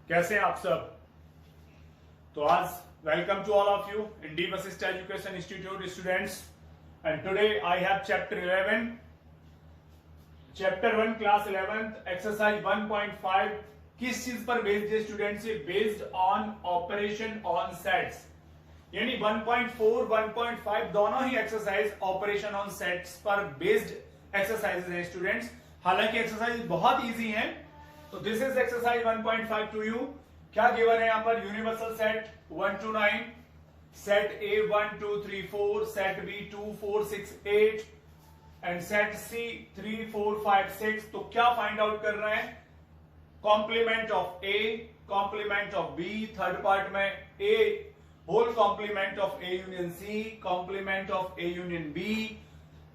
कैसे हैं आप सब। तो आज welcome to all of you in the Vashishth education institute students and today I have chapter 11 chapter 1 class 11th exercise 1.5 किस चीज पर बेस्ड है students? Based on operation on sets, यानी 1.4 1.5 दोनों ही एक्सरसाइज ऑपरेशन ऑन सेट्स पर बेस्ड एक्सरसाइजेज हैं students. हालांकि एक्सरसाइज बहुत इजी हैं। तो this is exercise 1.5 to you. क्या गिवन है यहाँ पर? Universal set 1 to 9, set A 1 2 3 4, set B 2 4 6 8 and set C 3 4 5 6। तो क्या फाइंड आउट कर रहे हैं? Complement of A, complement of B, third part में A whole complement of A union C, complement of A union B,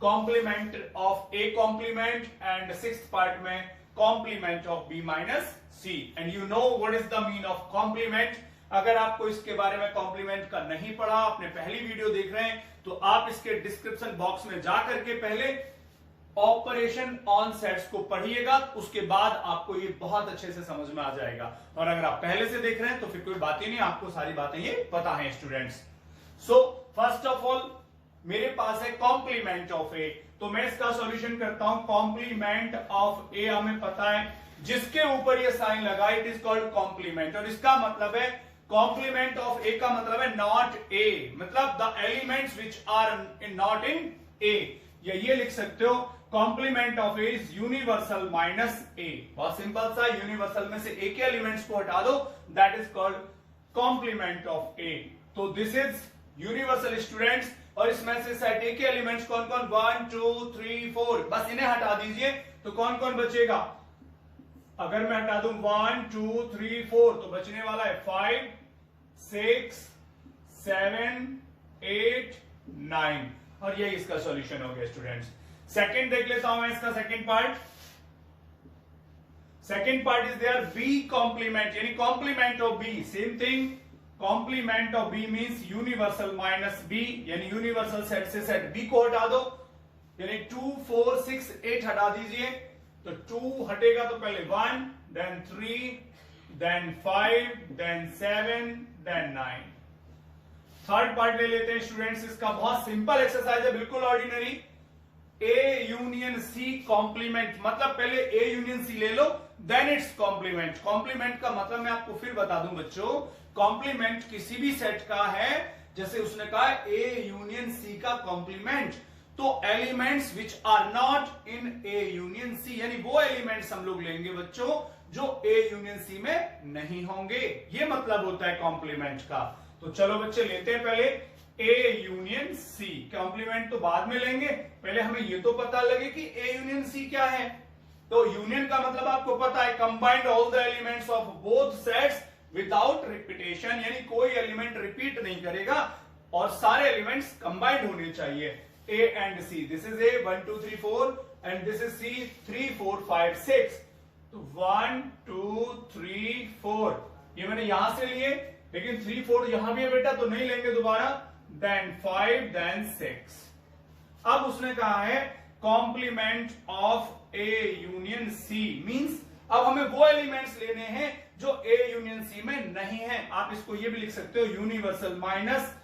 complement of A complement and sixth part में complement of B minus C. And you know what is the mean of complement. अगर आपको इसके बारे में complement का नहीं पढ़ा, आपने पहली वीडियो देख रहे हैं, तो आप इसके डिस्क्रिप्शन बॉक्स में जाकर के पहले ऑपरेशन ऑन सेट्स को पढ़िएगा, उसके बाद आपको ये बहुत अच्छे से समझ में आ जाएगा। और अगर आप पहले से देख रहे हैं तो फिर कोई बात ही नहीं, आपको सारी बातें ये पता है students. So first of all मेरे पास है कॉम्प्लीमेंट ऑफ ए, तो मैं इसका सॉल्यूशन करता हूं। कॉम्प्लीमेंट ऑफ ए हमें पता है, जिसके ऊपर ये साइन लगा इट इज कॉल्ड कॉम्प्लीमेंट। और इसका मतलब है कॉम्प्लीमेंट ऑफ ए का मतलब है नॉट ए, मतलब the elements which are not in A. या ये लिख सकते हो complement of A is universal minus A. बहुत सिंपल सा, यूनिवर्सल में से ए के एलिमेंट्स को हटा दो, that is called complement of A. तो दिस इज यूनिवर्सल स्टूडेंट्स। और इसमें से सेट ए के एलिमेंट्स कौन कौन? 1 2 3 4, बस इन्हें हटा दीजिए तो कौन कौन बचेगा? अगर मैं हटा दूं 1 2 3 4 तो बचने वाला है 5 6 7 8 9। और यही इसका सॉल्यूशन हो गया स्टूडेंट्स। सेकंड देख लेता हूं मैं इसका second part. Second part is there B complement, यानी complement of B, same thing. Complement of B means universal minus B, यानी यूनिवर्सल सेट से सेट बी को हटा दो, यानी 2 4 6 8 हटा दीजिए। तो 2 हटेगा तो पहले 1 then 3 then 5 then 7 then 9। Third part ले लेते हैं स्टूडेंट्स। इसका बहुत सिंपल एक्सरसाइज है, बिल्कुल ordinary. A union C complement, मतलब पहले ए यूनियन सी ले लो देन इट्स कॉम्प्लीमेंट। कॉम्प्लीमेंट का मतलब मैं आपको फिर बता दूं बच्चों, कॉम्प्लीमेंट किसी भी सेट का है, जैसे उसने कहा ए यूनियन सी का कॉम्प्लीमेंट, तो elements which are not in A union C, यानी वो एलिमेंट्स हम लोग लेंगे बच्चों जो ए यूनियन सी में नहीं होंगे। ये मतलब होता है कॉम्प्लीमेंट का। तो चलो बच्चे लेते हैं पहले ए यूनियन सी। कॉम्प्लीमेंट तो बाद में लेंगे, पहले हमें ये तो पता लगे कि ए यूनियन सी क्या है। तो यूनियन का मतलब आपको पता है combined all the elements of both sets without repetition, यानी कोई एलिमेंट रिपीट नहीं करेगा और सारे एलिमेंट्स कंबाइंड होने चाहिए। A and C, this is A 1 2 3 4 and this is C 3 4 5 6। तो 1 2 3 4 ये मैंने यहां से लिए, लेकिन 3 4 यहां भी है बेटा, तो नहीं लेंगे दोबारा। Then 5 then 6। अब उसने कहा है complement of A union C, means अब हमें वो एलिमेंट्स लेने हैं जो ए यूनियन सी में नहीं है। आप इसको ये भी लिख सकते हो universal minus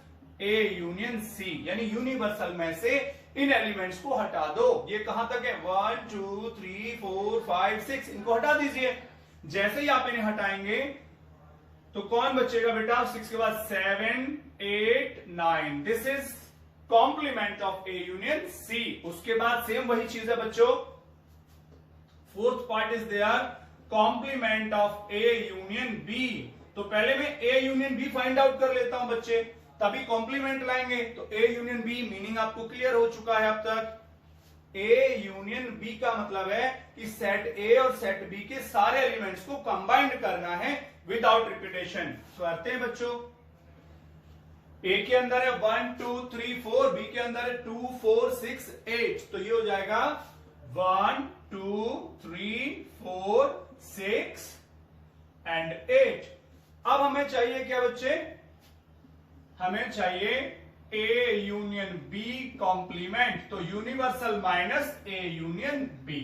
A union C, यानी यूनिवर्सल में से इन एलिमेंट्स को हटा दो। ये कहां तक है? 1 2 3 4 5 6, इनको हटा दीजिए। जैसे ही आप इन्हें हटाएंगे तो कौन बचेगा बेटा? 6 के बाद 7 8 9, this is complement of A union C. उसके बाद सेम वही चीज है बच्चों, fourth part is there complement of A union B. तो पहले मैं A union B find out कर लेता हूं बच्चे, तभी कॉम्प्लीमेंट लाएंगे। तो ए यूनियन बी मीनिंग आपको क्लियर हो चुका है अब तक। ए यूनियन बी का मतलब है कि सेट ए और सेट बी के सारे एलिमेंट्स को कंबाइंड करना है विदाउट रिपीटेशन। तो करते हैं बच्चों। ए के अंदर है 1 2 3 4, बी के अंदर है 2 4 6 8, तो ये हो जाएगा 1 2 3 4 6 एंड 8। अब हमें चाहिए क्या बच्चे? हमें चाहिए ए यूनियन बी कॉम्प्लीमेंट। तो universal minus A union B.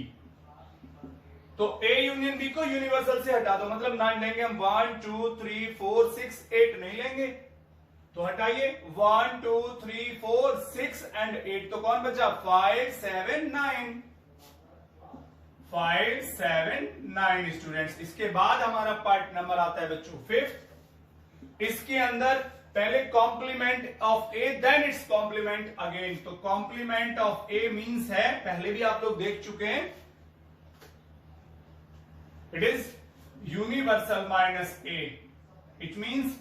तो A यूनियन B को यूनिवर्सल से हटा दो, मतलब 9 लेंगे हम, 1 2 3 4 6 8 नहीं लेंगे, तो हटाइए 1 2 3 4 6 एंड 8, तो कौन बचा 5 7 9, 5 7 9 स्टूडेंट्स। इसके बाद हमारा पार्ट नंबर आता है बच्चों 5th। इसके अंदर पहले complement of A then it's complement again, तो कॉम्प्लीमेंट ऑफ ए मींस है, पहले भी आप लोग देख चुके हैं, it is universal minus A, it means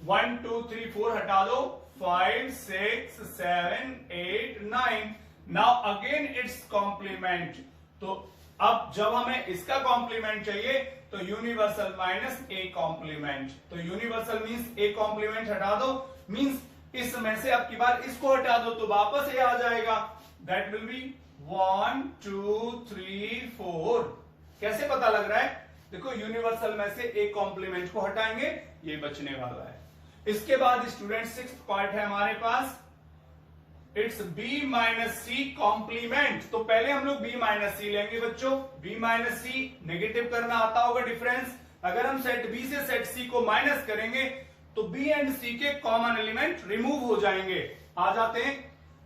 1 2 3 4 हटा दो, 5 6 7 8 9, नाउ अगेन इट्स कॉम्प्लीमेंट। तो अब जब हमें इसका कॉम्प्लीमेंट चाहिए तो यूनिवर्सल माइनस ए कॉम्प्लीमेंट, तो यूनिवर्सल मींस ए कॉम्प्लीमेंट हटा दो, मींस इसमें से अब की बार इसको हटा दो तो वापस ए आ जाएगा, दैट विल बी 1 2 3 4। कैसे पता लग रहा है, देखो यूनिवर्सल में से ए कॉम्प्लीमेंट को हटाएंगे, ये बचने वाला है। इसके बाद स्टूडेंट 6th पार्ट है हमारे पास, it's B minus C complement. तो पहले हम लोग बी माइनस सी लेंगे बच्चों, बी माइनस सी नेगेटिव करना आता होगा डिफरेंस, अगर हम सेट बी से सेट सी को माइनस करेंगे तो बी एंड सी के कॉमन एलिमेंट रिमूव हो जाएंगे, आ जाते हैं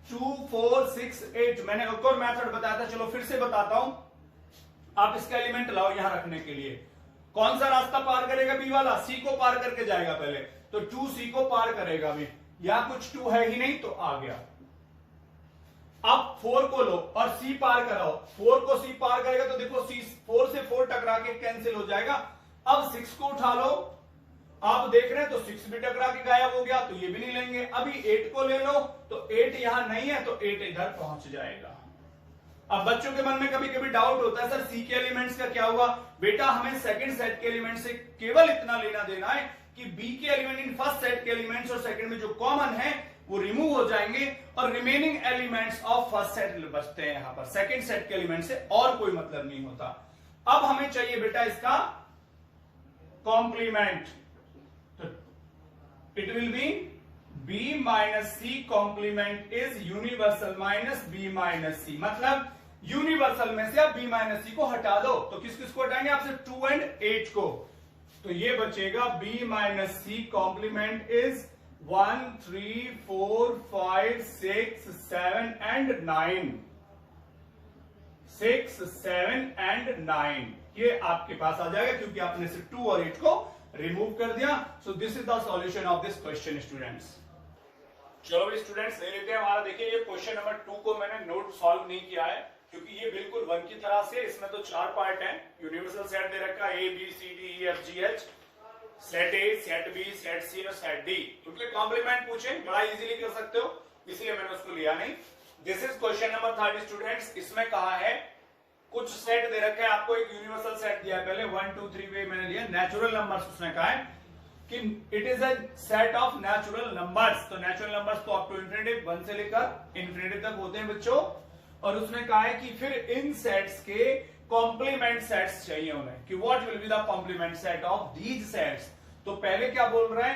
2 4 6 8। मैंने एक और मेथड बताया था, चलो फिर से बताता हूं, आप इसका एलिमेंट लाओ यहां रखने के लिए, कौन सा रास्ता पार करेगा बी वाला, सी को पार करके जाएगा पहले, तो 2 सी को पार करेगा भी, या कुछ 2 है ही नहीं तो आ गया। अब 4 को लो और C पार कराओ, 4 को C पार करेगा तो देखो C 4 से 4 टकरा के कैंसिल हो जाएगा। अब 6 को उठा लो, आप देख रहे हैं तो 6 भी टकरा के गायब हो गया, तो ये भी नहीं लेंगे। अभी 8 को ले लो तो 8 यहां नहीं है तो 8 इधर पहुंच जाएगा। अब बच्चों के मन में कभी कभी डाउट होता है सर C के एलिमेंट्स का क्या हुआ, बेटा हमें सेकंड सेट के एलिमेंट से केवल इतना लेना देना है कि B के एलिमेंट इन फर्स्ट सेट के एलिमेंट्स और सेकंड में जो कॉमन है वो रिमूव हो जाएंगे और remaining elements of first set बचते हैं यहां पर, सेकंड सेट के एलिमेंट से और कोई मतलब नहीं होता। अब हमें चाहिए बेटा इसका कॉम्प्लीमेंट, तो it will be B minus C complement is universal minus B minus C, मतलब यूनिवर्सल में से आप बी माइनस सी को हटा दो, तो किस किस को हटाएंगे आपसे 2 एंड 8 को, तो ये बचेगा B minus C complement is 1 3 4 5 6 7 and 9, 6 7 and 9 ये आपके पास आ जाएगा क्योंकि आपने सिर्फ 2 और 8 को रिमूव कर दिया। सो this is the solution of this question students. चलो भी स्टूडेंट्स ले लेते हैं हमारा, देखिए ये क्वेश्चन नंबर 2 को मैंने नोट सॉल्व नहीं किया है क्योंकि ये बिल्कुल 1 की तरह से, इसमें तो 4 पार्ट हैं, यूनिवर्सल सेट दे रखा है A B C D E F G H, set A, set B, set C और सेट डी, उनके कॉम्प्लीमेंट पूछे बड़ा इजीली कर सकते हो, इसलिए मैंने उसको लिया नहीं। This is question number 3 students. इसमें कहा है कुछ सेट दे रखे हैं आपको, एक यूनिवर्सल सेट दिया है पहले 1 2 3 वे मैंने लिया, नेचुरल नंबर्स उसमें कहा है कि it is a set of natural numbers, तो नेचुरल नंबर्स तो अप टू इंफिनिटी 1 से लेकर इंफिनिटी तक होते हैं बच्चों, और उसने कहा है कि फिर इन सेट्स के कॉम्प्लीमेंट सेट्स चाहिए उन्हें कि what will be the complement set of these sets. तो पहले क्या बोल रहा है,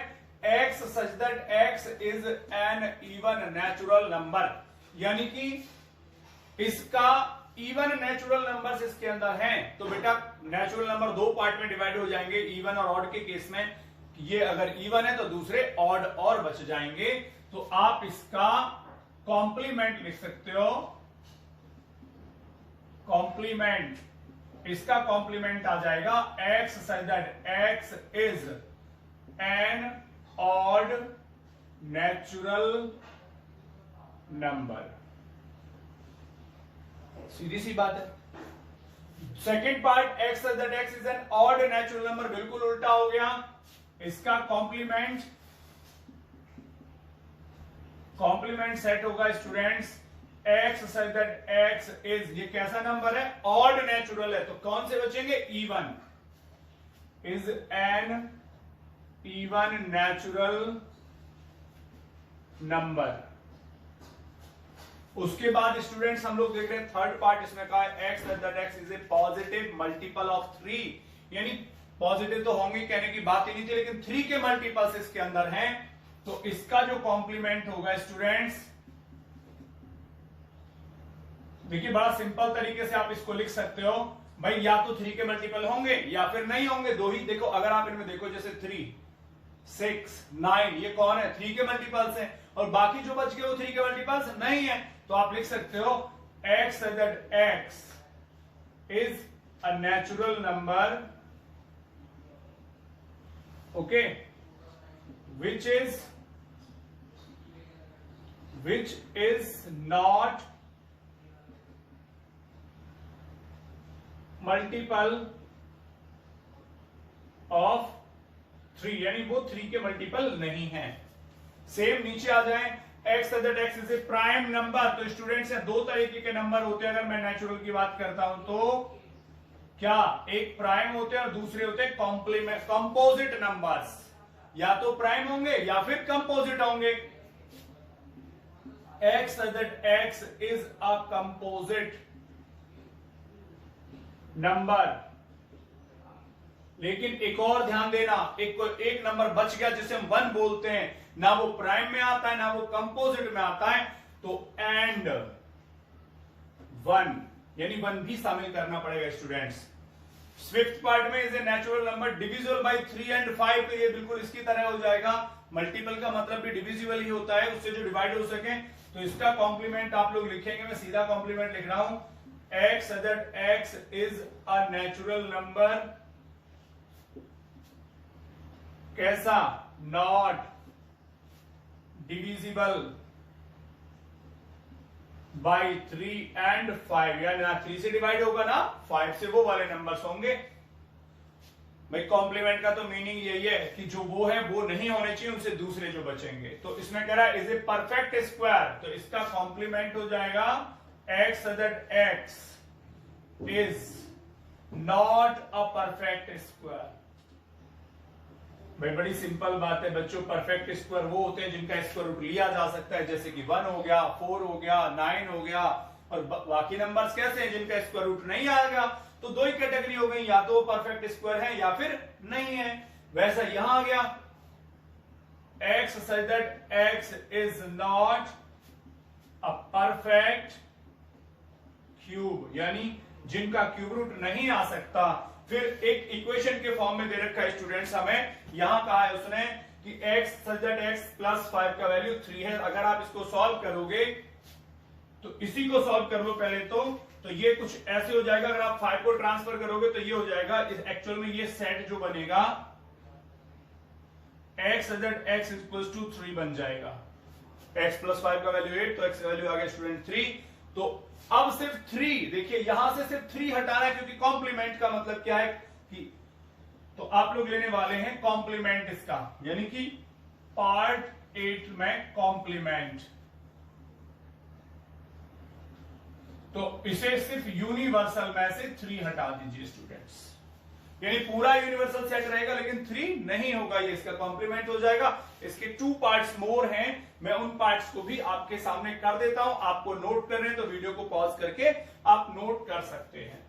x such that x is an even natural number, यानी कि इसका इवन नेचुरल नंबर्स इसके अंदर हैं, तो बेटा नेचुरल नंबर 2 पार्ट में डिवाइड हो जाएंगे, इवन और ऑड के केस में, ये अगर इवन है तो दूसरे ऑड और बच जाएंगे, तो आप इसका कॉम्प्लीमेंट लिख सकते हो, कॉम्प्लीमेंट, इसका कॉम्प्लीमेंट आ जाएगा x such that x is an odd natural number, सीधी सी बात है। Second part x such that x is an odd natural number, बिल्कुल उल्टा हो गया, इसका कॉम्प्लीमेंट सेट होगा students x such that x is, ये कैसा नंबर है, ऑड नेचुरल है, तो कौन से बचेंगे, even, is an even natural number. उसके बाद स्टूडेंट्स हम लोग देख रहे हैं थर्ड पार्ट, इसमें कहा है x such that x is a positive multiple of 3, यानी पॉजिटिव तो होंगे कहने की बात ही नहीं थी, लेकिन 3 के मल्टीपल्स इसके अंदर हैं, तो इसका जो कॉम्प्लीमेंट होगा स्टूडेंट्स, देखिए बड़ा सिंपल तरीके से आप इसको लिख सकते हो, भाई या तो 3 के मल्टीपल होंगे या फिर नहीं होंगे, दो ही देखो। अगर आप इनमें देखो जैसे 3, 6, 9 ये कौन है, 3 के मल्टीपल्स हैं, और बाकी जो बच गए वो 3 के मल्टीपल्स नहीं है। तो आप लिख सकते हो x that x is a natural number, okay, which is not multiple of 3, यानी वो 3 के मल्टीपल नहीं है। सेम नीचे आ जाए, x that x is a prime number. तो स्टूडेंट्स हैं दो तरीके के नंबर होते हैं, अगर मैं नेचुरल की बात करता हूं तो क्या, एक प्राइम होते हैं और दूसरे होते हैं कॉम्प्लीमेंट कंपोजिट नंबर्स। या तो प्राइम होंगे या फिर कंपोजिट होंगे। x that x is a composite number. लेकिन एक और ध्यान देना, एक नंबर बच गया जिसे हम 1 बोलते हैं, ना वो प्राइम में आता है ना वो कंपोजिट में आता है, तो एंड 1 यानी 1 भी शामिल करना पड़ेगा स्टूडेंट्स। फिफ्थ पार्ट में is a natural number divisible by 3 and 5, तो ये बिल्कुल इसकी तरह हो जाएगा। मल्टीपल का मतलब भी डिविजिबल ही होता है, उससे जो डिवाइड हो सके। तो इसका कॉम्प्लीमेंट आप लोग लिखेंगे, मैं सीधा कॉम्प्लीमेंट लिख रहा हूं, x that x is a natural number, कैसा, not divisible by 3 and 5, यानी ना 3 से डिवाइड होगा ना 5 से, वो वाले नंबर्स होंगे। भाई कॉम्प्लीमेंट का तो मीनिंग यही है कि जो वो है वो नहीं होने चाहिए, उनसे दूसरे जो बचेंगे। तो इसमें कह रहा है इज ए परफेक्ट स्क्वायर, तो इसका कॉम्प्लीमेंट हो जाएगा x that x is not a perfect square। भाई बड़ी सिंपल बात है बच्चों, परफेक्ट स्क्वायर वो होते हैं जिनका स्क्वायर रूट लिया जा सकता है, जैसे कि 1 हो गया, 4 हो गया, 9 हो गया। और बाकी नंबर्स कैसे हैं जिनका स्क्वायर रूट नहीं आएगा। तो दो ही कैटेगरी हो गई, या तो वो परफेक्ट स्क्वायर है या फिर नहीं है। वैसा यहां आ गया x such that x is not a perfect cube, यानी जिनका क्यूब रूट नहीं आ सकता। फिर एक इक्वेशन के फॉर्म में दे रखा है स्टूडेंट्स हमें, यहां कहा है उसने कि x such that x plus 5 का वैल्यू 3 है। अगर आप इसको सॉल्व करोगे तो इसी को सॉल्व कर लो पहले तो ये कुछ ऐसे हो जाएगा। अगर आप 5 को ट्रांसफर करोगे तो ये हो जाएगा, एक्चुअल में ये सेट जो बनेगा x such that x equals to 3 बन जाएगा। x plus 5 का वैल्यू 8, तो x का वैल्यू आ गया स्टूडेंट 3। तो अब सिर्फ 3, देखिए यहां से सिर्फ 3 हटाना है, क्योंकि कॉम्प्लीमेंट का मतलब क्या है कि, तो आप लोग लेने वाले हैं कॉम्प्लीमेंट इसका, यानी कि पार्ट 8 में कॉम्प्लीमेंट। तो इसे सिर्फ यूनिवर्सल में से 3 हटा दीजिए स्टूडेंट्स, यानी पूरा यूनिवर्सल सेट रहेगा लेकिन 3 नहीं होगा, ये इसका कॉम्प्लीमेंट हो जाएगा। इसके 2 पार्ट्स मोर हैं, मैं उन पार्ट्स को भी आपके सामने कर देता हूं। आपको नोट कर रहे हैं तो वीडियो को पॉज करके आप नोट कर सकते हैं।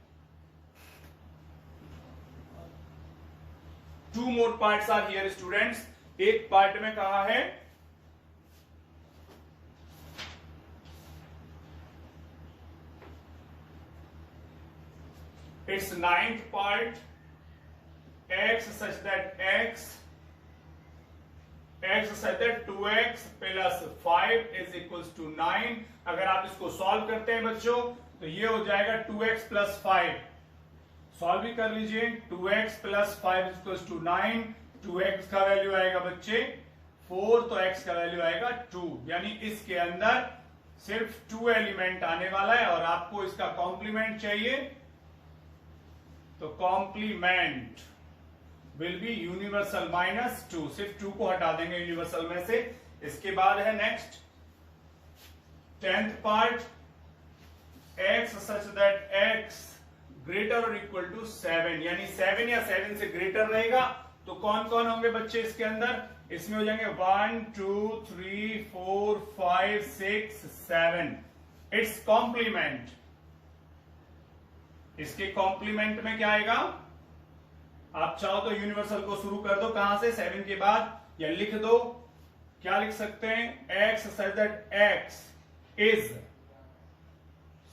2 मोर पार्ट्स आर हियर स्टूडेंट्स। एक पार्ट में कहा है it's 9th part, x such that x such that 2x plus 5 is equals to 9। अगर आप इसको सॉल्व करते हैं बच्चों तो ये हो जाएगा 2x plus 5, सॉल्व भी कर लीजिए। 2x plus 5 is equals to 9, 2x का वैल्यू आएगा बच्चे 4, तो x का वैल्यू आएगा 2, यानी इसके अंदर सिर्फ 2 एलिमेंट आने वाला है। और आपको इसका कॉम्प्लीमेंट चाहिए, तो कॉम्प्लीमेंट विल बी यूनिवर्सल -2, सिर्फ 2 को हटा देंगे यूनिवर्सल में से। इसके बाद है next 10th part, x such that x greater or equal to 7, यानी 7 या 7 से ग्रेटर रहेगा। तो कौन कौन होंगे बच्चे इसके अंदर, इसमें हो जाएंगे 1 2 3 4 5 6 7। इट्स कॉम्प्लीमेंट, इसके कॉम्प्लीमेंट में क्या आएगा, आप चाहो तो यूनिवर्सल को शुरू कर दो, कहां से, 7 के बाद, या लिख दो, क्या लिख सकते हैं, x such that x is,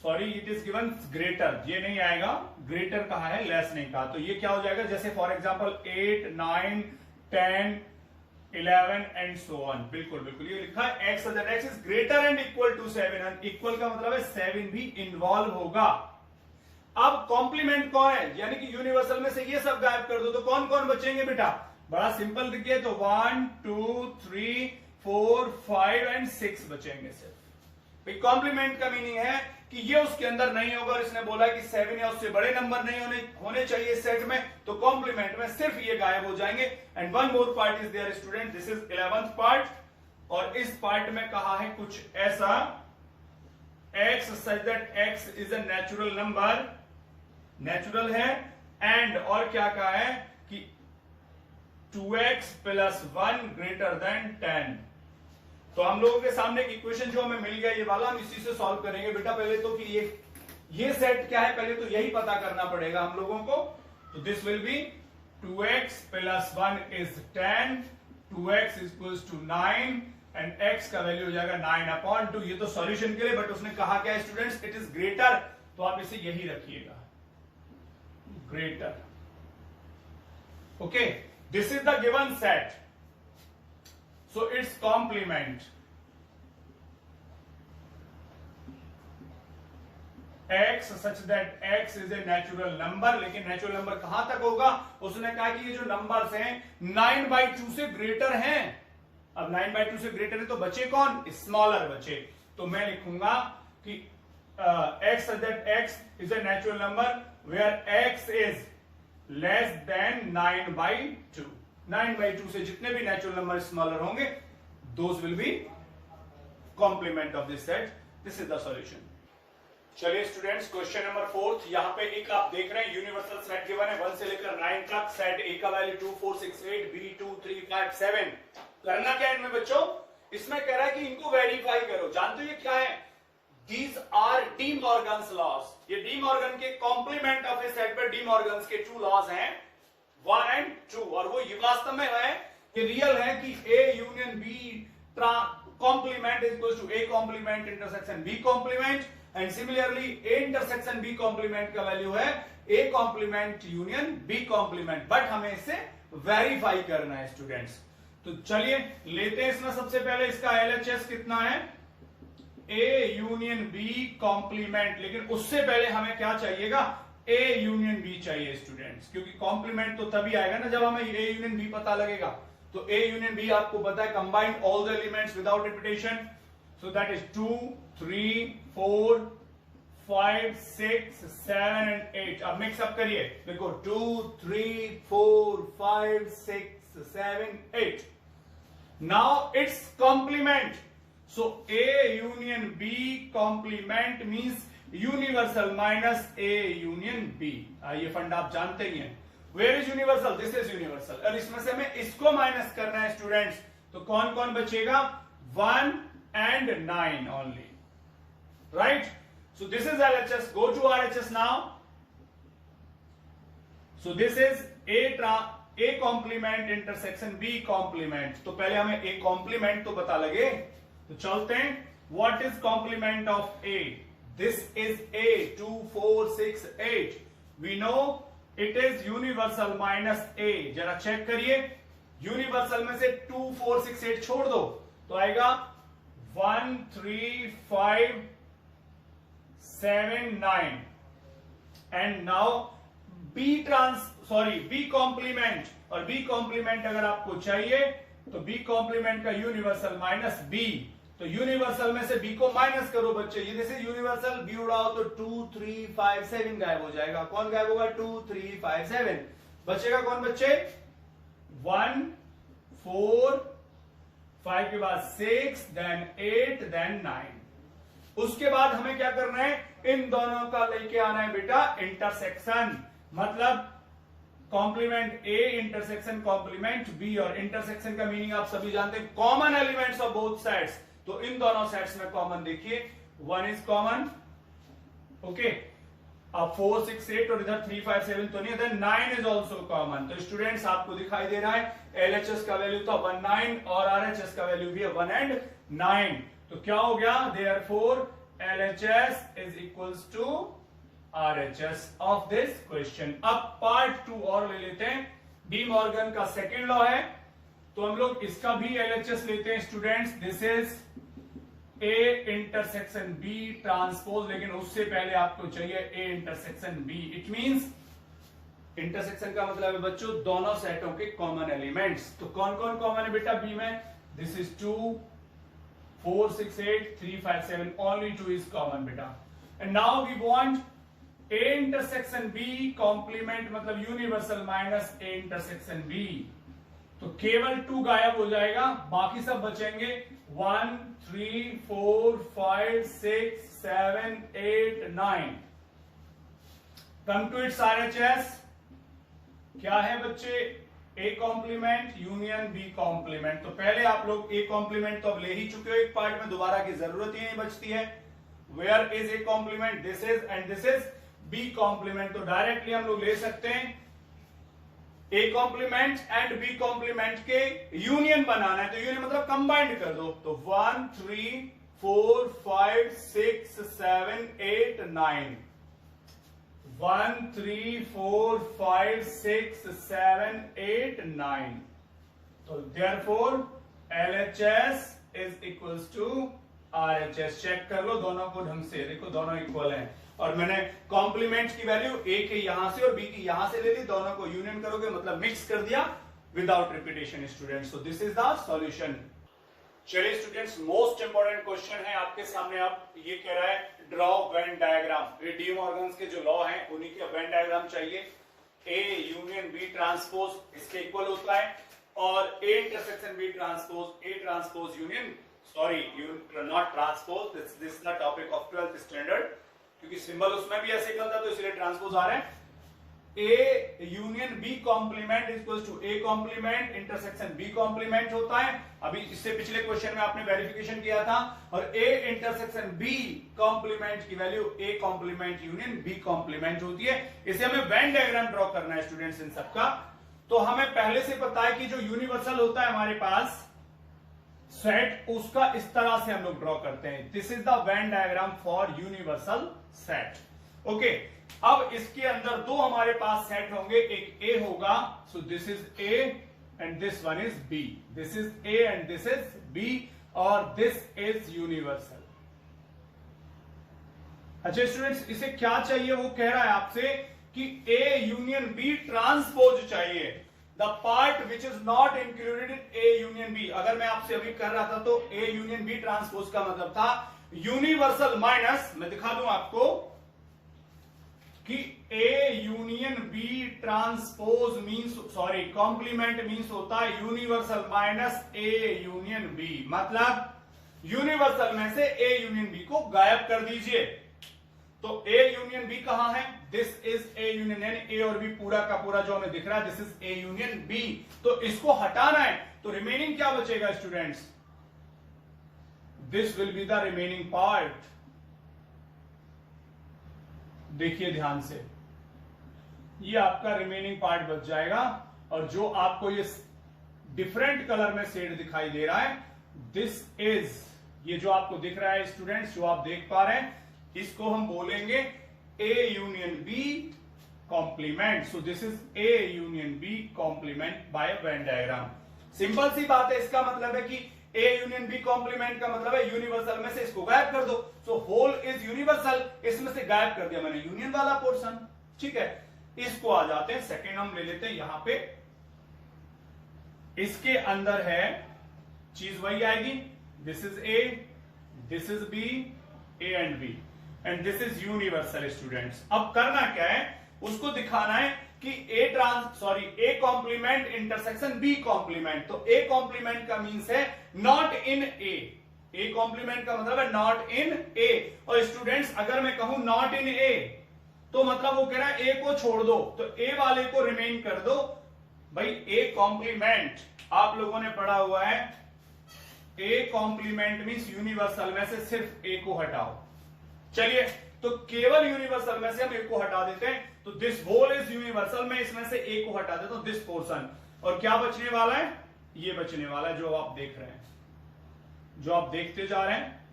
sorry it is given greater, ये नहीं आएगा, ग्रेटर कहा है, लेस नहीं कहा। तो ये क्या हो जाएगा, जैसे for example 8, 9, 10, 11 and so on. बिल्कुल बिल्कुल ये लिखा है x other x is greater and equal to 7। इक्वल का मतलब है 7 भी इन्वॉल्व होगा। अब कॉम्प्लीमेंट कौन है, यानी कि यूनिवर्सल में से ये सब गायब कर दो तो कौन कौन बचेंगे बेटा, बड़ा सिंपल देखिए तो 1, 2, 3, 4, 5 एंड 6 बचेंगे सिर्फ। कॉम्प्लीमेंट का मीनिंग है कि ये उसके अंदर नहीं होगा और इसने बोला कि 7 या उससे बड़े नंबर नहीं होने चाहिए सेट में, तो कॉम्प्लीमेंट में सिर्फ ये गायब हो जाएंगे। And one more part is there student, this is 11th part, और इस पार्ट में कहा है कुछ ऐसा, x such that x is a natural number, natural है, एंड और क्या कहा है कि 2x + 1 greater than 10। तो हम लोगों के सामने एक इक्वेशन जो हमें मिल गया ये वाला, हम इसी से सॉल्व करेंगे बेटा। पहले तो कि ये सेट क्या है, पहले तो यही पता करना पड़ेगा हम लोगों को। तो this will B 2x + 1 is 10, 2x = 9 and x का वैल्यू हो जाएगा 9/2। ये तो सॉल्यूशन के लिए, बट उसने कहा क्या स्टूडेंट्स, इट इज ग्रेटर, तो आप इसे यही रखिएगा, greater. Okay, this is the given set, so its complement x such that x is a natural number, लेकिन नेचुरल नंबर कहां तक होगा, उसने कहा कि ये जो नंबर्स हैं 9/2 से ग्रेटर हैं। अब 9/2 से ग्रेटर है तो बचे कौन, स्मॉलर बचे। तो मैं लिखूंगा कि x such that x is a natural number where x is less than 9/2। 9/2 से जितने भी नेचुरल नंबर स्मॉलर होंगे, those will be complement of this set. This is the solution. चलिए स्टूडेंट्स, क्वेश्चन नंबर 4, यहां पे एक आप देख रहे हैं यूनिवर्सल सेट गिवन है 1 से लेकर 9 तक। सेट ए का वैल्यू 2, 4, 6, 8, बी 2, 3, 5, 7। करना क्या है इनमें बच्चों, इसमें कह रहा है कि इनको वेरीफाई करो। जानते हो ये क्या है, these are de Morgan's laws. ये डी मॉर्गन के कॉम्प्लीमेंट ऑफ ए सेट पे डी मॉर्गन्स के 2 लॉज हैं, 1 and 2, और वो ये वास्तव में है, ये रियल है कि A union B complement is equal to A complement intersection B complement, and similarly A intersection B complement का वैल्यू है A complement union B complement, but हमें इसे वेरीफाई करना है स्टूडेंट्स। तो चलिए लेते हैं इसमें सबसे पहले इसका LHS कितना है, A यूनियन B कॉम्प्लीमेंट, लेकिन उससे पहले हमें क्या चाहिएगा, A यूनियन B चाहिए स्टूडेंट्स, क्योंकि कॉम्प्लीमेंट तो तभी आएगा ना जब हमें A यूनियन B पता लगेगा। तो A यूनियन B आपको पता है, combine all the elements without repetition, so that is 2, 3, 4, 5, 6, 7 and 8। अब मिक्स अप करिए, देखो 2, 3, 4, 5, 6, 7, 8। Now it's complement, so A union B complement means universal minus A union B। ये फंड आप जानते ही हैं। Where is universal, this is universal, और इसमें से हमें इसको माइनस करना है स्टूडेंट्स। तो कौन कौन बचेगा, 1 and 9 only, right? So this is LHS. Go to RHS now. So this is A complement intersection B complement। तो पहले हमें A complement तो पता लगे, तो चलते हैं। What is complement of A? This is A, 2, 4, 6, 8। We know it is universal minus A। जरा चेक करिए, यूनिवर्सल में से 2, 4, 6, 8 छोड़ दो तो आएगा 1, 3, 5, 7, 9। एंड नाउ B कॉम्प्लीमेंट, और B कॉम्प्लीमेंट अगर आपको चाहिए तो B कॉम्प्लीमेंट का यूनिवर्सल माइनस B, तो यूनिवर्सल में से B को माइनस करो बच्चे। ये जैसे यूनिवर्सल B उड़ाओ तो 2, 3, 5, 7 गायब हो जाएगा। कौन गायब होगा, 2, 3, 5, 7। बचेगा कौन बच्चे, 1, 4, 5 के बाद 6, देन 8, देन 9। उसके बाद हमें क्या करना है, इन दोनों का लेके आना है बेटा इंटरसेक्शन, मतलब complement A intersection complement B, और इंटरसेक्शन का मीनिंग आप सभी जानते हैं, common elements of both sides. तो इन दोनों सेट्स में कॉमन देखिए, 1 इज कॉमन, ओके। अब 4, 6, 8 और इधर 3, 5, 7 तो नहीं है, देन 9 इज ऑल्सो कॉमन। तो स्टूडेंट्स आपको दिखाई दे रहा है LHS का वैल्यू था 1, 9 और RHS का वैल्यू भी है 1 and 9। तो क्या हो गया, therefore LHS is equals to RHS of this question. अब पार्ट 2 और ले लेते हैं. डी मॉर्गन का सेकेंड लॉ है, तो हम लोग इसका भी LHS लेते हैं students. This is A intersection B transpose, लेकिन उससे पहले आपको चाहिए A intersection B. It means intersection का मतलब है बच्चों दोनों सेटों के कॉमन एलिमेंट्स. तो कौन कौन कॉमन है बेटा B में? This is 2 4 6 8 3 5 7, only 2 is common बेटा. And now we want A intersection B complement मतलब universal minus A intersection B. तो केवल 2 गायब हो जाएगा, बाकी सब बचेंगे 1 3 4 5 6 7 8 9. Come to it's RHS. क्या है बच्चे? A complement union B complement. तो पहले आप लोग A कॉम्प्लीमेंट तो अब ले ही चुके हो एक पार्ट में, दोबारा की जरूरत ही नहीं बचती है. Where is A complement? This is, and this is B complement. तो डायरेक्टली हम लोग ले सकते हैं A complement and B complement के यूनियन बनाना है, तो यूनियन मतलब कंबाइंड कर दो. तो 1 3 4 5 6 7 8 9. 1 3 4 5 6 7 8 9. तो therefore LHS is equals to RHS. Check कर लो दोनों को ढंग से, देखो दोनों इक्वल हैं. और मैंने कॉम्प्लीमेंट की वैल्यू A के यहां से और B की यहां से ले ली, दोनों को यूनियन करोगे मतलब मिक्स कर दिया without repetition students. So this is the solution. चलिए स्टूडेंट्स, मोस्ट इंपॉर्टेंट क्वेश्चन है आपके सामने. आप ये कह रहा है draw Venn diagram. D Morgan के जो लॉ हैं उन्हीं के वेन डायग्राम चाहिए. A यूनियन B ट्रांसपोज इसके इक्वल होता है, और A intersection B transpose A transpose union, sorry not transpose, this is the topic of 12th standard, क्योंकि सिंबल उसमें भी ऐसे इक्वल था तो इसलिए ट्रांसपोज आ रहे हैं. A union B complement is equal to A complement intersection B complement होता है. अभी इससे पिछले क्वेश्चन में आपने वेरिफिकेशन किया था. और A इंटरसेक्शन B कॉम्प्लीमेंट की value A complement union B complement होती है. इसे हमें वेन डायग्राम ड्रॉ करना है स्टूडेंट्स इन सबका. तो हमें पहले से पता है कि जो यूनिवर्सल होता है हमारे पास सेट, उसका इस तरह से हम लोग ड्रॉ करते हैं. This is the Venn diagram for universal set. Okay, अब इसके अंदर दो हमारे पास सेट होंगे, एक A होगा, सो this is A and this one is B. This is A and this is B, और दिस इज यूनिवर्सल. अच्छा स्टूडेंट्स, इसे क्या चाहिए? वो कह रहा है आपसे कि A यूनियन B ट्रांसपोज चाहिए. The part which is not included in A union B. अगर मैं आपसे अभी कर रहा था तो A यूनियन B ट्रांसपोज का मतलब था यूनिवर्सल माइनस, मैं दिखा दूं आपको कि A union B transpose means, sorry complement means होता है universal minus A union B. मतलब यूनिवर्सल में से A यूनियन B को गायब कर दीजिए. तो A यूनियन B कहां है? दिस इज A यूनियन, यानी A और B पूरा का पूरा जो हमें दिख रहा है, this is A union B. तो इसको हटाना है, तो रिमेनिंग क्या बचेगा students? This will be the remaining part. देखिए ध्यान से, ये आपका रिमेनिंग पार्ट बच जाएगा. और जो आपको ये डिफरेंट कलर में शेड दिखाई दे रहा है, दिस इज, ये जो आपको दिख रहा है स्टूडेंट्स, जो आप देख पा रहे हैं, इसको हम बोलेंगे A union B complement. So this is A union B complement by Venn diagram. Simple सी बात है. इसका मतलब है कि A यूनियन B कॉम्प्लीमेंट का मतलब है यूनिवर्सल में से इसको गायब कर दो. सो होल इज यूनिवर्सल, इसमें से गायब कर दिया मैंने यूनियन वाला पोर्शन. ठीक है, इसको आ जाते हैं सेकेंड, हम ले लेते हैं यहां पे. इसके अंदर है चीज वही आएगी. This is A, this is B, A and B, and this is universal students. अब करना क्या है? उसको दिखाना है कि A complement intersection B complement. तो A कॉम्प्लीमेंट का मींस है not in A. A complement का मतलब है नॉट इन A. और स्टूडेंट्स अगर मैं कहूं नॉट इन A, तो मतलब वो कह रहा है A को छोड़ दो, तो A वाले को रिमेन कर दो. भाई A कॉम्प्लीमेंट आप लोगों ने पढ़ा हुआ है, A कॉम्प्लीमेंट मींस यूनिवर्सल में से सिर्फ A को हटाओ. चलिए, तो केवल यूनिवर्सल में से हम A को हटा देते हैं. तो दिस होल इज यूनिवर्सल, में इसमें से A को हटा देता हूं, दिस पोर्शन. और क्या बचने वाला है? ये बचने वाला है जो आप देख रहे हैं, जो आप देखते जा रहे हैं.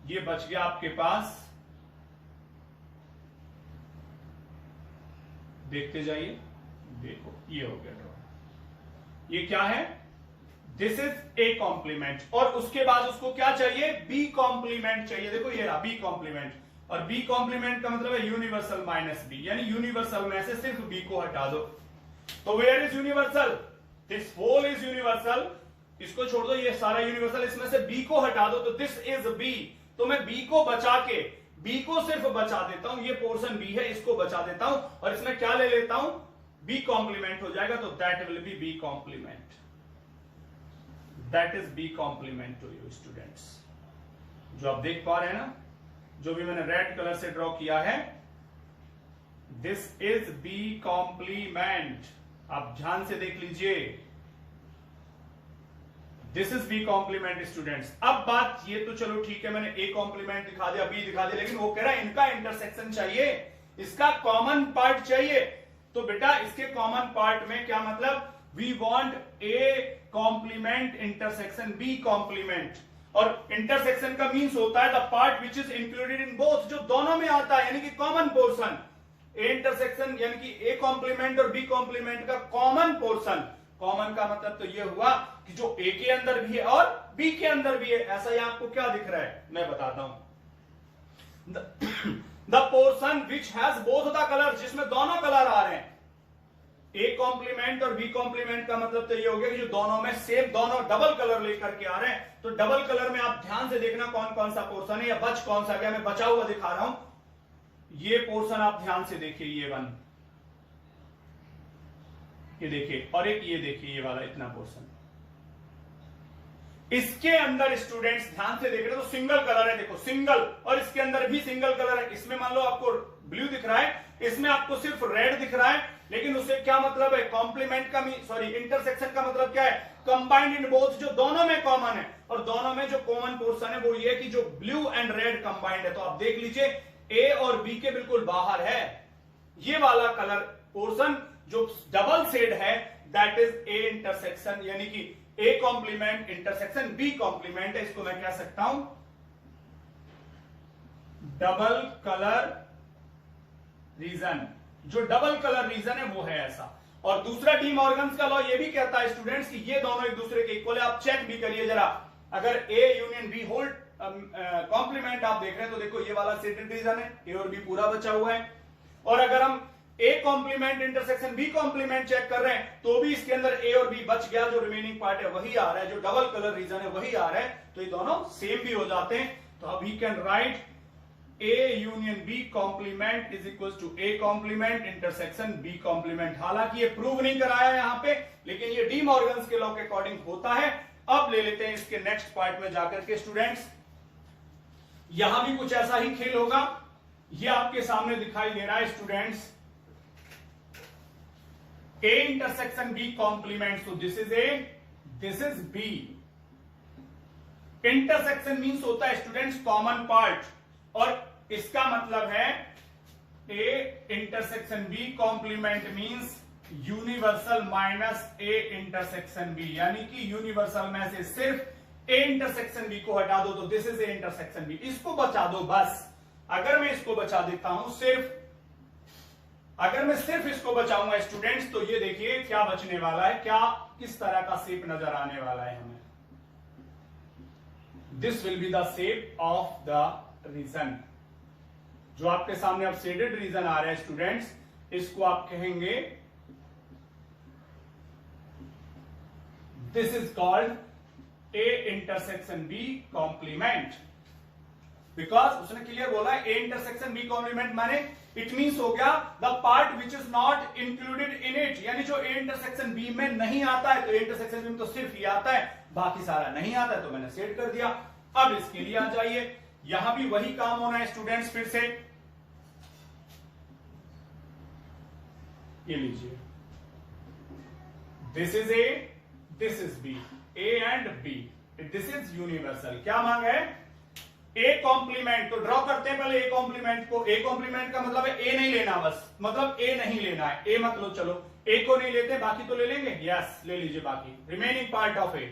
ये बच गया आपके पास, देखते जाइए, देखो ये हो गया ड्रॉ। ये क्या है, दिस इज ए कॉम्प्लीमेंट, और उसके बाद उसको क्या चाहिए, बी कॉम्प्लीमेंट चाहिए। देखो ये रहा बी कॉम्प्लीमेंट, और बी कॉम्प्लीमेंट का मतलब है यूनिवर्सल माइनस बी, यानी यूनिवर्सल में से सिर्फ बी को हटा दो। तो where is universal, this whole is universal, इसको छोड़ दो, ये सारा यूनिवर्सल, इसमें से बी को हटा दो, तो दिस इज बी। तो मैं बी को बचा के, बी को सिर्फ बचा देता हूं, ये पोर्शन बी है, इसको बचा देता हूं, और इसमें क्या ले लेता हूं, बी कॉम्प्लीमेंट हो जाएगा, तो that will be B complement, that is B complement to you students. जो आप देख पा रहे हैं ना, जो भी मैंने रेड कलर से ड्रॉ किया है, दिस इज बी कॉम्प्लीमेंट, आप ध्यान से देख लीजिए, this is B complement students. अब बात ये तो चलो ठीक है, मैंने ए कॉम्प्लीमेंट दिखा दिया, बी दिखा दिया, लेकिन वो कह रहा है इनका इंटरसेक्शन चाहिए, इसका कॉमन पार्ट चाहिए। तो बेटा इसके कॉमन पार्ट में क्या मतलब, we want A complement intersection B complement, और इंटरसेक्शन का मीन्स होता है the part which is included in both, जो दोनों में आता है, यानी कि कॉमन पोर्शन। ए इंटरसेक्शन यानी कि ए कॉम्प्लीमेंट और बी कॉम्प्लीमेंट का कॉमन पोर्शन। कॉमन का मतलब तो ये हुआ कि जो ए के अंदर भी है और बी के अंदर भी है। ऐसा ही आपको क्या दिख रहा है, मैं बताता हूं, the portion which has both the colour, जिसमें दोनों कलर आ रहे हैं। ए कॉम्प्लीमेंट और बी कॉम्प्लीमेंट का मतलब तो ये हो गया कि जो दोनों में सेम, दोनों डबल कलर लेकर के आ रहे हैं। तो डबल कलर में आप ध्यान से देखना कौन कौन सा पोर्शन है, या बच कौन सा गया, मैं बचा हुआ दिखा रहा हूं। ये पोर्शन आप ध्यान से देखिए, ये वन, ये देखिए, और एक ये देखिए, ये वाला इतना पोर्शन। इसके अंदर स्टूडेंट्स ध्यान से देख रहे हो तो सिंगल कलर है, देखो सिंगल, और इसके अंदर भी सिंगल कलर है। इसमें मान लो आपको ब्लू दिख रहा है, इसमें आपको सिर्फ रेड दिख रहा है, लेकिन उससे क्या मतलब है, कॉम्प्लीमेंट का सॉरी इंटरसेक्शन का मतलब क्या है, कंबाइंड इन बोथ, जो दोनों में कॉमन है। और दोनों में जो कॉमन पोर्शन है वो ये कि जो ब्लू एंड रेड कंबाइंड है। तो आप देख लीजिए ए और बी के बिल्कुल बाहर है ये वाला कलर पोर्शन, जो डबल शेड है, दैट इज ए इंटरसेक्शन, यानी कि A complement intersection B complement है। इसको मैं कह सकता हूं डबल कलर रीजन। जो डबल कलर रीजन है वो है ऐसा। और दूसरा डी मॉर्गन्स का लॉ ये भी कहता है स्टूडेंट्स कि ये दोनों एक दूसरे के इक्वल है। आप चेक भी करिए जरा, अगर A union B whole complement आप देख रहे हैं तो देखो ये वाला शेडेड रीजन है, ए और बी पूरा बचा हुआ है। और अगर हम A complement intersection B complement check कर रहे हैं तो भी इसके अंदर ए और बी बच गया, जो रिमेनिंग पार्ट है वही आ रहा है, जो डबल कलर रीजन है वही आ रहा है, तो ये दोनों सेम भी हो जाते हैं। तो अब we can write A union B complement is equal to A complement intersection B complement. हालांकि ये प्रूव नहीं कराया यहां पे, लेकिन ये डी मॉर्गन्स के लॉ के अकॉर्डिंग होता है। अब ले लेते हैं इसके नेक्स्ट पार्ट में जाकर के स्टूडेंट्स, यहां भी कुछ ऐसा ही खेल होगा। ये आपके सामने दिखाई दे रहा है students, A intersection B complement, so this is A, this is B. Intersection means होता है स्टूडेंट्स कॉमन पार्ट, और इसका मतलब है A intersection B complement means universal minus A intersection B, यानी कि यूनिवर्सल में से सिर्फ A intersection B को हटा दो तो this is A intersection B, इसको बचा दो बस। अगर मैं इसको बचा देता हूं सिर्फ, अगर मैं सिर्फ इसको बचाऊंगा स्टूडेंट्स, तो ये देखिए क्या बचने वाला है, क्या किस तरह का शेप नजर आने वाला है हमें। This will be the shape of the region. जो आपके सामने अब शेडेड रीजन आ रहा है स्टूडेंट्स, इसको आप कहेंगे this is called A intersection B complement. Because उसने क्लियर बोला है ए इंटरसेक्शन बी कॉम्प्लीमेंट माने इट मीन्स हो गया the part which is not included in it, यानी जो ए इंटरसेक्शन बी में नहीं आता है। तो ए इंटरसेक्शन बी में तो सिर्फ ये आता है, बाकी सारा नहीं आता है, तो मैंने सेट कर दिया। अब इसके लिए आ जाइए, यहां भी वही काम होना है स्टूडेंट्स। फिर से ये लीजिए, this is A, this is B, A and B, this is universal. क्या मांगा है, ए कॉम्प्लीमेंट। तो ड्रॉ करते हैं पहले ए कॉम्प्लीमेंट को। ए कॉम्प्लीमेंट का मतलब है ए नहीं लेना, बस मतलब ए नहीं लेना है, ए मत लो, चलो ए को नहीं लेते, बाकी तो ले लेंगे, यस ले लीजिए बाकी, remaining part of A.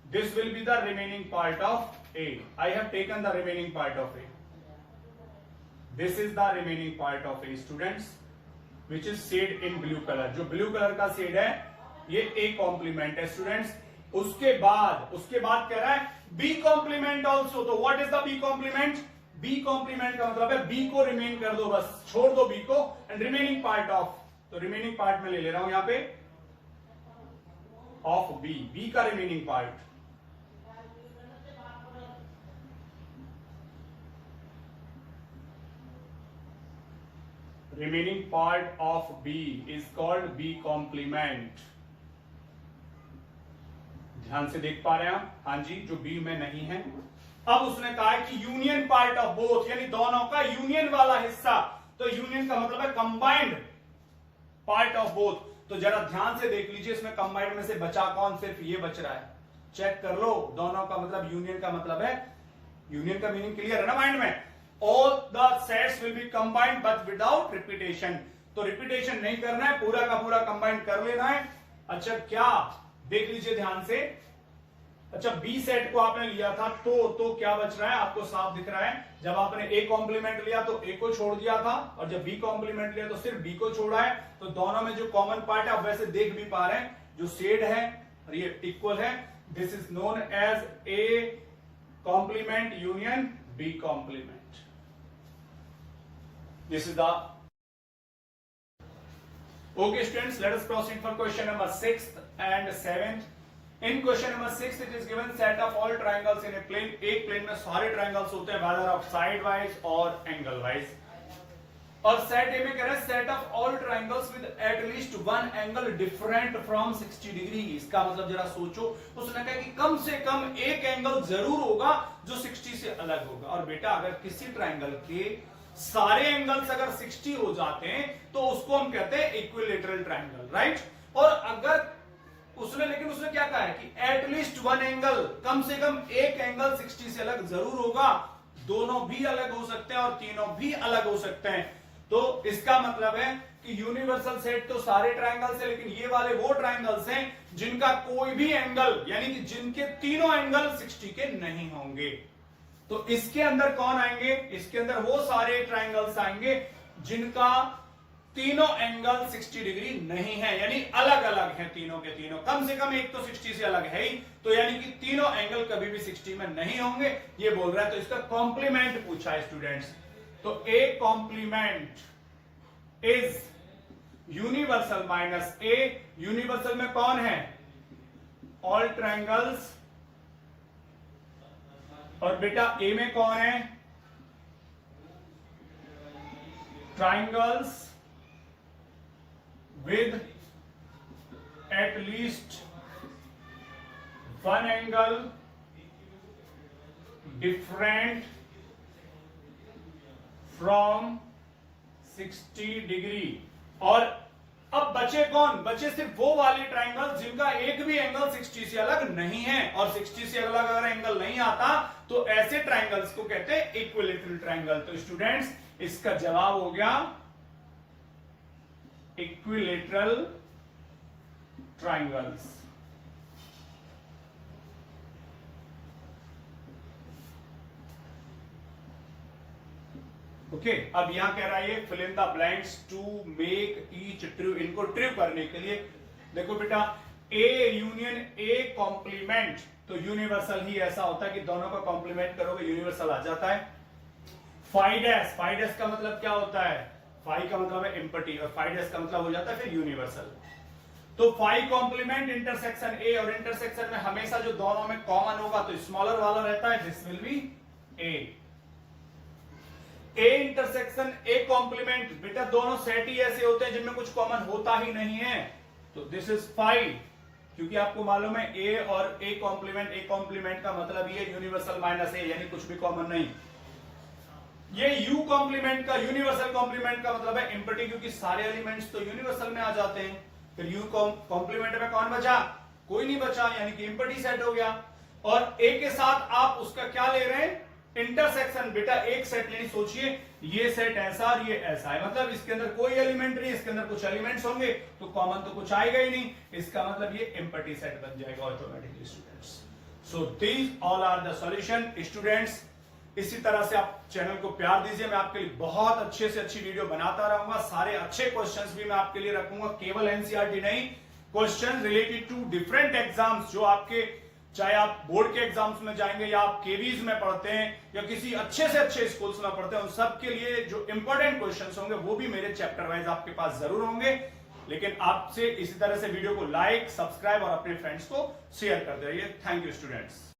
This will be the remaining part of A. I have taken the remaining part of A. This is the remaining part of A, students, which is shade in blue color. जो blue color का shade है ये A complement है, students. उसके बाद कह रहा है B complement also. तो what is the B complement? B complement का मतलब है B को remain कर दो, बस छोड़ दो B को, and remaining part of, तो remaining part में ले रहा हूं यहां पे of B का remaining part. Remaining part of B is called B complement. ध्यान से देख पा रहे हैं आप? हाँ जी, जो B में नहीं है. अब उसने कहा है कि यूनियन पार्ट ऑफ बोथ, यानी दोनों का यूनियन वाला हिस्सा. तो यूनियन का मतलब है कंबाइंड पार्ट ऑफ बोथ. तो जरा ध्यान से देख लीजिए, इसमें कंबाइंड में से बचा कौन? सिर्फ ये बच रहा है. चेक कर लो. दोनों का मतलब यूनियन का मतलब है, यूनियन का मीनिंग क्लियर है ना माइंड में? All the sets will be combined but without repetition. तो रिपीटेशन नहीं करना है, पूरा का पूरा कंबाइन कर लेना है. अच्छा, क्या देख लीजिए ध्यान से. अच्छा, बी सेट को आपने लिया था तो क्या बच रहा है? आपको साफ दिख रहा है. जब आपने ए कॉम्प्लीमेंट लिया तो ए को छोड़ दिया था, और जब बी कॉम्प्लीमेंट लिया तो सिर्फ बी को छोड़ा है. तो दोनों में जो कॉमन पार्ट है आप वैसे देख भी पा रहे हैं, जो शेड है और ये इक्वल है. This is known as A complement union B complement. This is the okay, students. Let us proceed for question number 6th and 7th. In question number 6, it is given set of all triangles in a plane. एक plane में सारे triangles होते हैं, whether of side wise और angle wise. और set ए में कह रहा है set of all triangles with at least one angle different from 60 degree. इसका मतलब जरा सोचो. उसने कहा कि कम से कम एक एंगल जरूर होगा जो 60 से अलग होगा. और बेटा, अगर किसी ट्राइंगल के सारे एंगल्स अगर 60 हो जाते हैं तो उसको हम कहते हैं इक्विलेटरल ट्राइंगल, राइट? और अगर लेकिन उसने क्या कहा है कि एटलीस्ट वन एंगल, कम से कम एक एंगल 60 से अलग जरूर होगा. दोनों भी अलग हो सकते हैं और तीनों भी अलग हो सकते हैं. तो इसका मतलब है कि यूनिवर्सल सेट तो सारे ट्राइंगल्स है, लेकिन ये वाले वो ट्राइंगल्स हैं जिनका कोई भी एंगल, यानी कि जिनके तीनों एंगल 60 के नहीं होंगे. तो इसके अंदर कौन आएंगे? इसके अंदर वो सारे ट्राइंगल्स आएंगे जिनका तीनों एंगल 60 डिग्री नहीं है, यानी अलग अलग हैं तीनों के तीनों. कम से कम एक तो 60 से अलग है ही, तो यानी कि तीनों एंगल कभी भी 60 में नहीं होंगे, ये बोल रहा है. तो इसका कॉम्प्लीमेंट पूछा है स्टूडेंट्स. तो A complement is universal minus ए. यूनिवर्सल में कौन है? All triangles. और बेटा ए में कौन है? Triangles with at least one angle different from 60 degree. और अब बचे कौन? बचे सिर्फ वो वाले ट्राइंगल जिनका एक भी एंगल 60 से अलग नहीं है. और 60 से अलग अगर एंगल नहीं आता तो ऐसे ट्राइंगल्स को कहते हैं इक्विलेटरल ट्राइंगल. तो स्टूडेंट्स, इसका जवाब हो गया इक्विलेटरल ट्राइंगल्स. ओके, अब यहां कह रहा है ये fill in the blanks to make each true. इनको ट्रू करने के लिए देखो बेटा, ए यूनियन ए कॉम्प्लीमेंट, तो यूनिवर्सल ही ऐसा होता है कि दोनों का कॉम्प्लीमेंट करोगे यूनिवर्सल आ जाता है. फाइडेस, फाइडेस का मतलब क्या होता है? फाई का मतलब है एम्पटी और फाइडेस का मतलब हो जाता है फिर यूनिवर्सल. तो फाई कॉम्प्लीमेंट इंटरसेक्शन ए, और इंटरसेक्शन में हमेशा जो दोनों में कॉमन होगा तो स्मॉलर वाला रहता है, this will be A. A intersection A complement, बेटा दोनों सेट ही ऐसे होते हैं जिनमें कुछ कॉमन होता ही नहीं है, तो दिस इज फाई. क्योंकि आपको मालूम है ए और ए कॉम्प्लीमेंट का मतलब ये यूनिवर्सल माइनस ए, यानी कुछ भी कॉमन नहीं. ये यू कॉम्प्लीमेंट का, यूनिवर्सल कॉम्प्लीमेंट का मतलब है एम्पटी, क्योंकि सारे एलिमेंट्स तो यूनिवर्सल में आ जाते हैं. फिर यू कॉम्प्लीमेंट में कौन बचा? कोई नहीं बचा, यानी कि एम्पटी सेट हो गया. और ए के साथ आप उसका क्या ले रहे हैं? इंटरसेक्शन. बेटा एक सेट लेनी, सोचिए ये सेट ऐसा और ये ऐसा है, मतलब इसके अंदर कोई एलिमेंट नहीं, इसके अंदर कुछ एलिमेंट्स होंगे तो कॉमन तो कुछ आएगा ही नहीं. इसका मतलब ये एम्पटी सेट बन जाएगा automatically students. So these all are the solution. Students, इसी तरह से आप चैनल को प्यार दीजिए। मैं आपके लिए बहुत अच्छे से अच्छी वीडियो बनाता रहूंगा। सारे अच्छे क्वेश्चंस भी मैं आपके लिए रखूंगा, केवल एनसीईआरटी नहीं, question related to different exams, जो आपके चाहे आप बोर्ड के एग्जाम्स में जाएंगे या आप केवीज में पढ़ते हैं या किसी अच्छे से अच्छे स्कूल्स में पढ़ते हैं, उन सब के लिए जो इंपॉर्टेंट क्वेश्चंस होंगे वो भी मेरे चैप्टर वाइज आपके पास जरूर होंगे। लेकिन आपसे इसी तरह से वीडियो को लाइक, सब्सक्राइब और अपने फ्रेंड्स को शेयर करते रहिए। Thank you students.